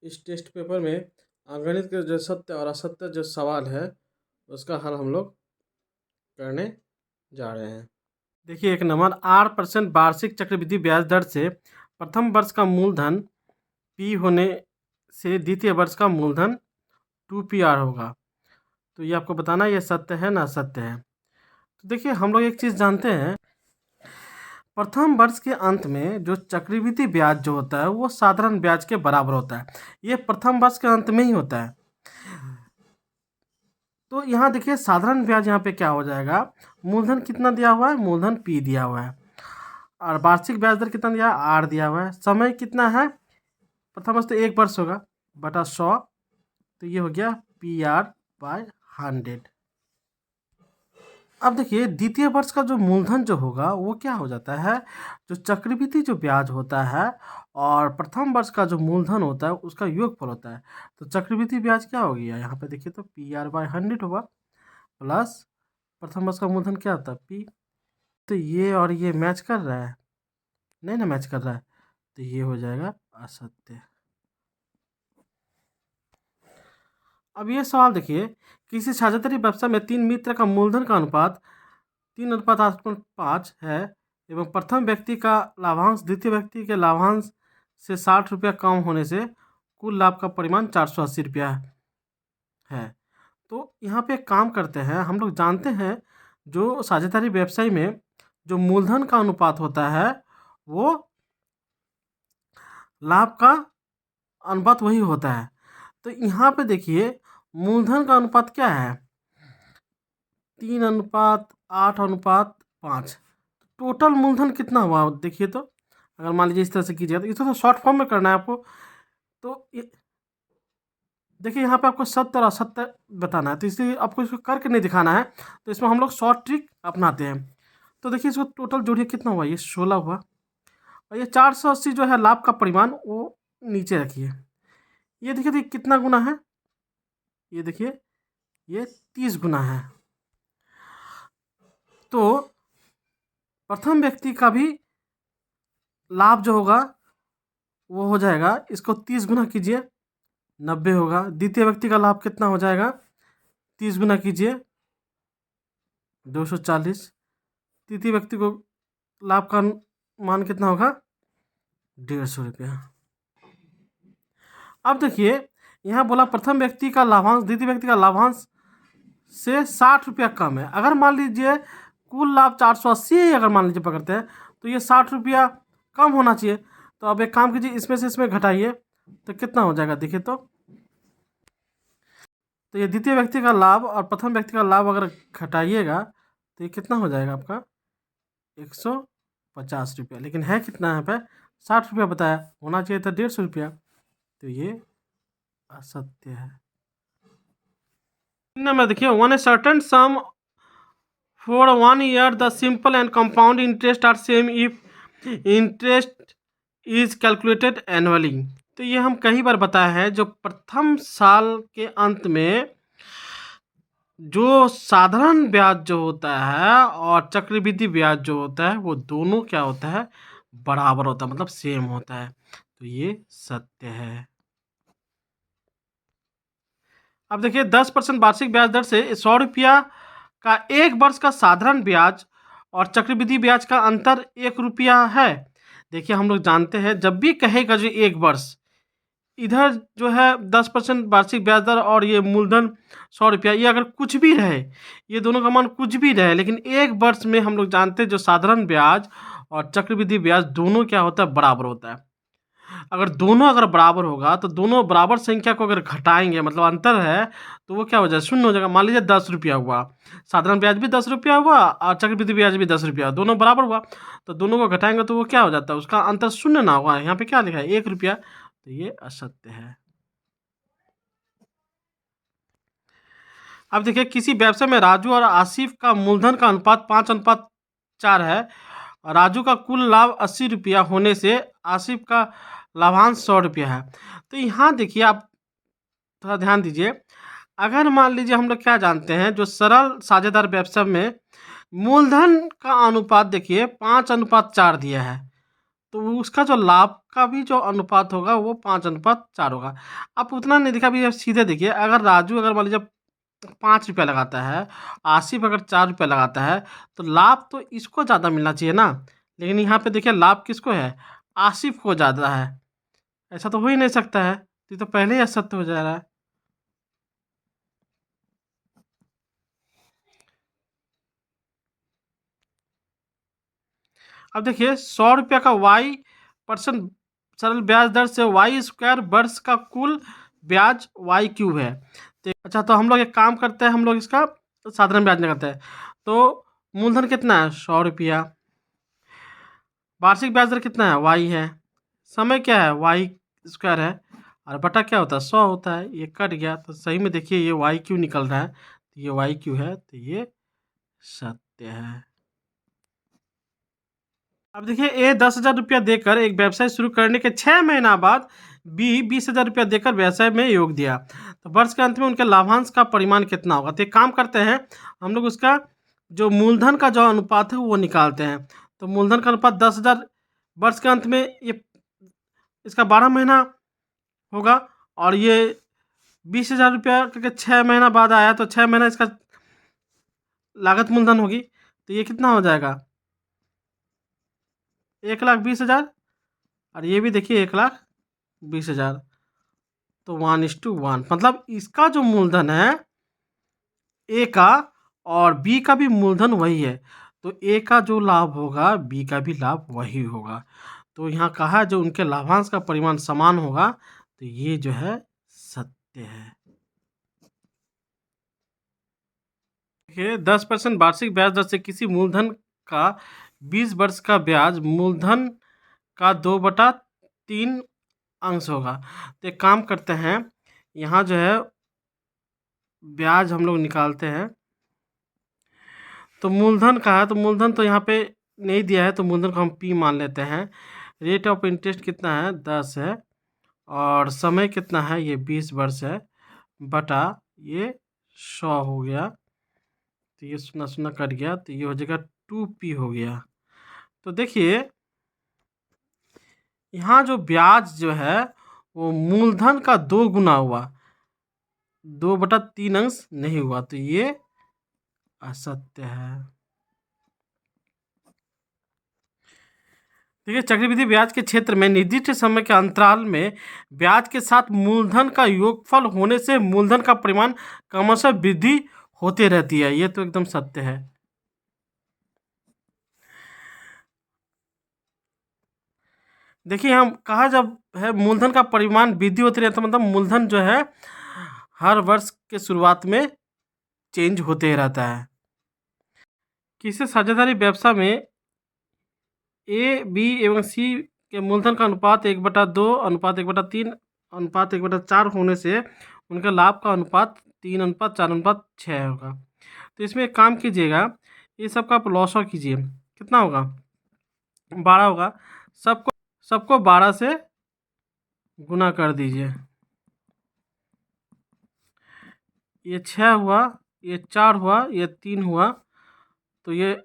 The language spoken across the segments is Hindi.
इस टेस्ट पेपर में अंकगणित के जो सत्य और असत्य जो सवाल है उसका हल हम लोग करने जा रहे हैं। देखिए 1 नंबर 8% वार्षिक चक्रवृद्धि ब्याज दर से प्रथम वर्ष का मूलधन P होने से द्वितीय वर्ष का मूलधन 2PR होगा। तो ये आपको बताना ये सत्य है ना असत्य है। तो देखिए हम लोग एक चीज़ जानते हैं, प्रथम वर्ष के अंत में जो चक्रवृद्धि ब्याज जो होता है वो साधारण ब्याज के बराबर होता है। ये प्रथम वर्ष के अंत में ही होता है। तो यहाँ देखिए साधारण ब्याज यहाँ पे क्या हो जाएगा, मूलधन कितना दिया हुआ है, मूलधन P दिया हुआ है, और वार्षिक ब्याज दर कितना दिया है, R दिया हुआ है, समय कितना है, प्रथम वर्ष तो 1 वर्ष होगा बटा 100, तो ये हो गया PR/100। अब देखिए द्वितीय वर्ष का जो मूलधन जो होगा वो क्या हो जाता है, जो चक्रवृद्धि जो ब्याज होता है और प्रथम वर्ष का जो मूलधन होता है उसका योगफल होता है। तो चक्रवृद्धि ब्याज क्या हो गया यहाँ पे देखिए तो PR/100 होगा, प्लस प्रथम वर्ष का मूलधन क्या होता है P। तो ये और ये मैच कर रहा है, नहीं ना मैच कर रहा है, तो ये हो जाएगा असत्य। अब ये सवाल देखिए, किसी साझेदारी व्यवसाय में 3 मित्र का मूलधन का अनुपात 3:8.5 है एवं प्रथम व्यक्ति का लाभांश द्वितीय व्यक्ति के लाभांश से 60 रुपया कम होने से कुल लाभ का परिमाण 480 रुपया है। तो यहाँ पे एक काम करते हैं, हम लोग जानते हैं जो साझेदारी व्यवसाय में जो मूलधन का अनुपात होता है वो लाभ का अनुपात वही होता है। तो यहाँ पे देखिए मूलधन का अनुपात क्या है, 3:8:5। टोटल मूलधन कितना हुआ देखिए तो, अगर मान लीजिए इस तरह से कीजिएगा तो इसे तो शॉर्ट फॉर्म में करना है आपको। तो देखिए यहाँ पे आपको सत्य और असत्य बताना है, तो इसलिए आपको इसको करके नहीं दिखाना है, तो इसमें हम लोग शॉर्ट ट्रिक अपनाते हैं। तो देखिए इसको टोटल जोड़िए कितना हुआ, ये 16 हुआ, और ये 480 जो है लाभ का परिमाण वो नीचे रखिए। ये देखिए कितना गुना है, ये देखिए ये 30 गुना है। तो प्रथम व्यक्ति का भी लाभ जो होगा वो हो जाएगा, इसको 30 गुना कीजिए 90 होगा। द्वितीय व्यक्ति का लाभ कितना हो जाएगा, 30 गुना कीजिए 240। तृतीय व्यक्ति को लाभ का मान कितना होगा, 150 रुपया। अब देखिए यहाँ बोला प्रथम व्यक्ति का लाभांश द्वितीय व्यक्ति का लाभांश से 60 रुपया कम है। अगर मान लीजिए कुल लाभ 480 अगर मान लीजिए पकड़ते हैं तो ये 60 रुपया कम होना चाहिए। तो अब एक काम कीजिए, इसमें से इसमें घटाइए तो कितना हो जाएगा देखिए तो ये द्वितीय व्यक्ति का लाभ और प्रथम व्यक्ति का लाभ अगर घटाइएगा तो ये कितना हो जाएगा आपका 150 रुपया, लेकिन है कितना यहाँ पे 60 रुपया बताया, होना चाहिए था 150 रुपया, तो ये असत्य है। नंबर देखिए, one a certain sum for 1 year the simple and compound interest are same if interest is calculated annually. तो ये हम कई बार बताया है, जो प्रथम साल के अंत में जो साधारण ब्याज जो होता है और चक्रवृद्धि ब्याज जो होता है वो दोनों क्या होता है, बराबर होता है, मतलब सेम होता है। तो ये सत्य है। अब देखिए 10% वार्षिक ब्याज दर से 100 रुपया का 1 वर्ष का साधारण ब्याज और चक्रवृद्धि ब्याज का अंतर 1 रुपया है। देखिए हम लोग जानते हैं जब भी कहेगा जो 1 वर्ष, इधर जो है 10% वार्षिक ब्याज दर और ये मूलधन 100 रुपया, ये अगर कुछ भी रहे, ये दोनों का मान कुछ भी रहे, लेकिन 1 वर्ष में हम लोग जानते हैं जो साधारण ब्याज और चक्रवृद्धि ब्याज दोनों क्या होता है, बराबर होता है। अगर दोनों अगर बराबर होगा तो दोनों बराबर संख्या को अगर घटाएंगे, मतलब अंतर है, तो वो क्या हो जाएगा, शून्य हो जाएगा। मान लीजिए 10 रुपया हुआ, साधारण ब्याज भी 10 रुपया हुआ और चक्रवृद्धि ब्याज भी 10 रुपया, दोनों बराबर हुआ, तो दोनों को घटाएंगे तो वो क्या हो जाता है, उसका अंतर शून्य ना होगा। यहाँ पे क्या लिखा है, 1 रुपया, तो ये असत्य है। अब देखिए किसी व्यवसाय में राजू और आसिफ का मूलधन का अनुपात 5:4 है। राजू का कुल लाभ 80 रुपया होने से आसिफ का लाभांश 100 रुपया है। तो यहाँ देखिए आप थोड़ा ध्यान दीजिए, अगर मान लीजिए हम लोग क्या जानते हैं, जो सरल साझेदार व्यवसाय में मूलधन का अनुपात देखिए 5:4 दिया है, तो उसका जो लाभ का भी जो अनुपात होगा वो 5:4 होगा। आप उतना नहीं देखा, अभी आप सीधे देखिए, अगर राजू अगर मान लीजिए 5 रुपया लगाता है, आसिफ अगर 4 रुपया लगाता है, तो लाभ तो इसको ज़्यादा मिलना चाहिए ना। लेकिन यहाँ पे देखिए लाभ किसको है, आसिफ को ज़्यादा है। ऐसा तो हो ही नहीं सकता है, ये तो पहले ही असत्य हो जा रहा है। अब देखिए 100 रुपया का y% सरल ब्याज दर से y² वर्ष का कुल ब्याज y³ है। तो अच्छा, तो हम लोग एक काम करते हैं, हम लोग इसका साधारण ब्याज निकालते हैं। तो मूलधन कितना है, 100 रुपया। वार्षिक ब्याज दर कितना है, y है। समय क्या है, y² है। और बटा क्या होता है, 100 होता है। ये कट गया तो सही में देखिए ये y³ निकल रहा है, तो ये y³ है, तो ये सत्य है। अब देखिए ए 10,000 रुपया देकर एक व्यवसाय शुरू करने के 6 महीना बाद बी 20,000 रुपया देकर व्यवसाय में योग दिया, तो वर्ष के अंत में उनके लाभांश का परिमाण कितना होगा। तो एक काम करते हैं, हम लोग उसका जो मूलधन का जो अनुपात है वो निकालते हैं। तो मूलधन का अनुपात 10,000, वर्ष के अंत में ये इसका 12 महीना होगा, और ये 20,000 रुपया क्योंकि 6 महीना बाद आया, तो 6 महीना इसका लागत मूलधन होगी, तो ये कितना हो जाएगा, 1,20,000। और ये भी देखिए 1,20,000। तो 1:1, मतलब इसका जो मूलधन है ए का, और बी का भी मूलधन वही है, तो ए का जो लाभ होगा बी का भी लाभ वही होगा। तो यहाँ कहा है जो उनके लाभांश का परिमाण समान होगा, तो ये जो है सत्य है। देखिए 10% वार्षिक ब्याज दर से किसी मूलधन का 20 वर्ष का ब्याज मूलधन का 2/3 अंश होगा। तो एक काम करते हैं, यहाँ जो है ब्याज हम लोग निकालते हैं। तो मूलधन का है, तो मूलधन तो यहाँ पे नहीं दिया है, तो मूलधन को हम P मान लेते हैं। रेट ऑफ इंटरेस्ट कितना है, 10 है, और समय कितना है, ये 20 वर्ष है, बटा ये 100 हो गया, तो ये 0 कट गया, तो ये हो जाएगा 2P हो गया। तो देखिए यहाँ जो ब्याज जो है वो मूलधन का 2 गुना हुआ, 2/3 अंश नहीं हुआ, तो ये असत्य है। देखिए चक्रवृद्धि ब्याज के क्षेत्र में निर्दिष्ट समय के अंतराल में ब्याज के साथ मूलधन का योगफल होने से मूलधन का परिमाण क्रमशः वृद्धि होते रहती है, ये तो एकदम सत्य है। देखिए हम कहा जब है मूलधन का परिमाण वृद्धि होती रहता है, मतलब मूलधन जो है हर वर्ष के शुरुआत में चेंज होते रहता है। किसी साझेदारी व्यवसाय में ए, बी एवं सी के मूलधन का अनुपात 1/2, अनुपात 1/3, अनुपात 1/4 होने से उनके लाभ का अनुपात 3:4:6 होगा। तो इसमें एक काम कीजिएगा, ये सब का आप लॉसर कीजिए, कितना होगा, 12 होगा। सबको सबको 12 से गुना कर दीजिए। ये 6 हुआ, ये 4 हुआ, ये 3 हुआ, तो ये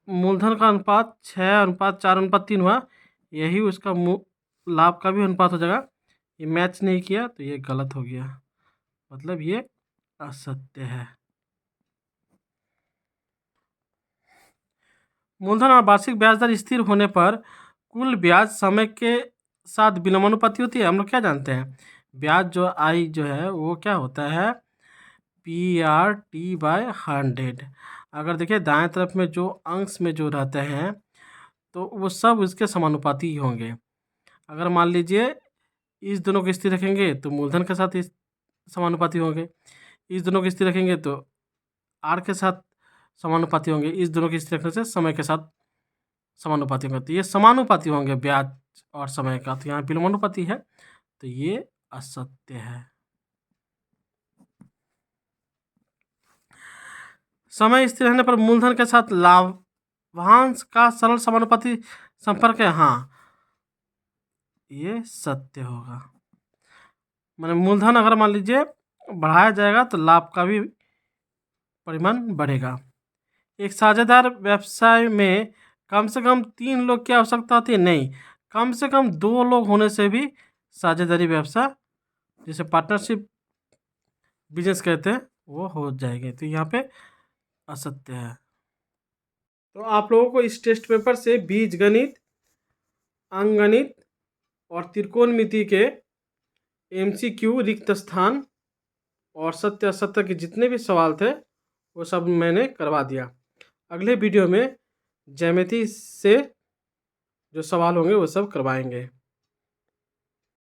मूलधन का अनुपात 6:4:3 हुआ, यही उसका लाभ का भी अनुपात हो जाएगा। ये मैच नहीं किया तो ये गलत हो गया, मतलब ये असत्य है। मूलधन और वार्षिक ब्याज दर स्थिर होने पर कुल ब्याज समय के साथ विलोमानुपाती होती है। हम लोग क्या जानते हैं, ब्याज जो आई जो है वो क्या होता है, PRT/100। अगर देखिए दाएं तरफ में जो अंश में जो रहते हैं तो वो सब इसके समानुपाती ही होंगे। अगर मान लीजिए इस दोनों को स्थिर रखेंगे तो मूलधन के साथ इस समानुपाती होंगे, इस दोनों को स्थिर रखेंगे तो आर के साथ समानुपाती होंगे, इस दोनों की स्थिर रखने से समय के साथ समानुपाती होंगे, तो ये समानुपाती होंगे ब्याज और समय का, तो यहाँ विलोमानुपाती है, तो ये असत्य है। समय स्थिर रहने पर मूलधन के साथ लाभांश का सरल समानुपाती संपर्क है, हाँ ये सत्य होगा। माने मूलधन अगर मान लीजिए बढ़ाया जाएगा तो लाभ का भी परिमाण बढ़ेगा। एक साझेदार व्यवसाय में कम से कम 3 लोग की आवश्यकता होती है, नहीं, कम से कम 2 लोग होने से भी साझेदारी व्यवसाय, जिसे पार्टनरशिप बिजनेस कहते हैं, वो हो जाएगी। तो यहाँ पे असत्य है। तो आप लोगों को इस टेस्ट पेपर से बीज गणित, अंकगणित और त्रिकोणमिति के MCQ, रिक्त स्थान और सत्य असत्य के जितने भी सवाल थे वो सब मैंने करवा दिया। अगले वीडियो में ज्यामिति से जो सवाल होंगे वो सब करवाएंगे।